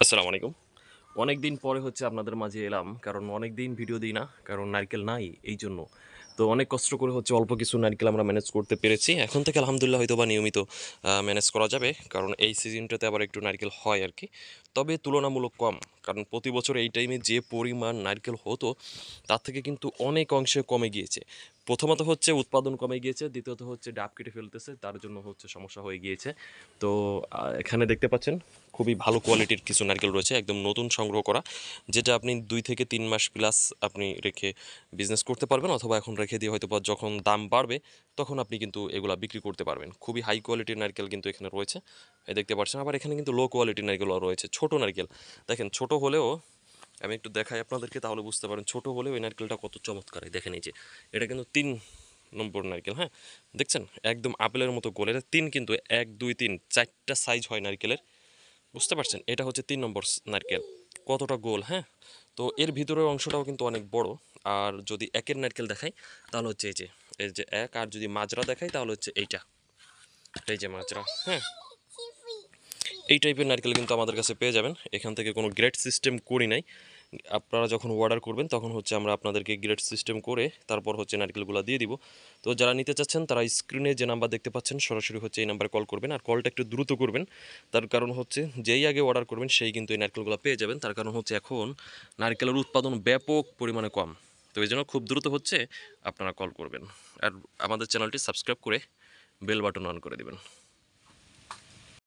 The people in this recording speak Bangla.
আসসালামু আলাইকুম। অনেক দিন পরে হচ্ছে আপনাদের মাঝে এলাম। কারণ অনেক দিন ভিডিও দিই না। কারণ নারকেল নাই এইজন্য। তো অনেক কষ্ট করে হচ্ছে অল্প কিছু নারকেল আমরা ম্যানেজ করতে পেরেছি। এখন থেকে আলহামদুলিল্লাহ হয়তোবা নিয়মিত ম্যানেজ করা যাবে। কারণ এই সিজনটাতে আবার একটু নারকেল হয় আরকি। তবে তুলনামূলক কম। কারণ প্রতি বছর এই টাইমে যে পরিমাণ নারকেল হতো, তার থেকে কিন্তু অনেক অংশে কমে গিয়েছে। প্রথমত হচ্ছে উৎপাদন কমে গিয়েছে, দ্বিতীয়ত হচ্ছে ডাব কেটে ফেলতেছে, তার জন্য হচ্ছে সমস্যা হয়ে গিয়েছে। তো এখানে দেখতে পাচ্ছেন খুবই ভালো কোয়ালিটির কিছু নারকেল রয়েছে, একদম নতুন সংগ্রহ করা, যেটা আপনি 2 থেকে 3 মাস প্লাস আপনি রেখে বিজনেস করতে পারবেন, অথবা এখন রেখে দিয়ে হয়তো বা যখন দাম বাড়বে তখন আপনি কিন্তু এগুলা বিক্রি করতে পারবেন। খুবই হাই কোয়ালিটির নারকেল কিন্তু এখানে রয়েছে, এই দেখতে পাচ্ছেন। আবার এখানে কিন্তু লো কোয়ালিটির নারকেলও রয়েছে, ছোট নারকেল। দেখেন ছোট হলেও, আমি একটু দেখাই আপনাদেরকে তাহলে বুঝতে পারেন ছোট হলেও এই নারকেলটা কত চমৎকার। এই দেখেন, এই যে এটা কিন্তু 3 নম্বর নারকেল, হ্যাঁ দেখছেন একদম আপেলের মতো গোল। এটা তিন কিন্তু 1 2 3 4টা সাইজ হয় নারকেলের, বুঝতে পারছেন? এটা হচ্ছে 3 নম্বর নারকেল, কতটা গোল, হ্যাঁ। তো এর ভিতরের অংশটাও কিন্তু অনেক বড়। আর যদি একের নারকেল দেখাই তাহলে হচ্ছে এই যে এক, আর যদি মাজরা দেখাই তাহলে হচ্ছে এইটা, এই যে মাজরা, হ্যাঁ। এই টাইপের নারকেল কিন্তু আমাদের কাছে পেয়ে যাবেন। এখান থেকে কোনো গ্রেড সিস্টেম করি নাই। আপনারা যখন অর্ডার করবেন তখন হচ্ছে আমরা আপনাদেরকে গ্রেড সিস্টেম করে তারপর হচ্ছে নারকেলগুলো দিয়ে দিব। তো যারা নিতে চাচ্ছেন তারা স্ক্রিনে যে নাম্বার দেখতে পাচ্ছেন সরাসরি হচ্ছে এই নাম্বারে কল করবেন, আর কলটা একটু দ্রুত করবেন। তার কারণ হচ্ছে যেই আগে অর্ডার করবেন সেই কিন্তু এই নারকেলগুলো পেয়ে যাবেন। তার কারণ হচ্ছে এখন নারকেলের উৎপাদন ব্যাপক পরিমাণে কম, তো এই জন্য খুব দ্রুত হচ্ছে আপনারা কল করবেন। আর আমাদের চ্যানেলটি সাবস্ক্রাইব করে বেল বাটন অন করে দেবেন।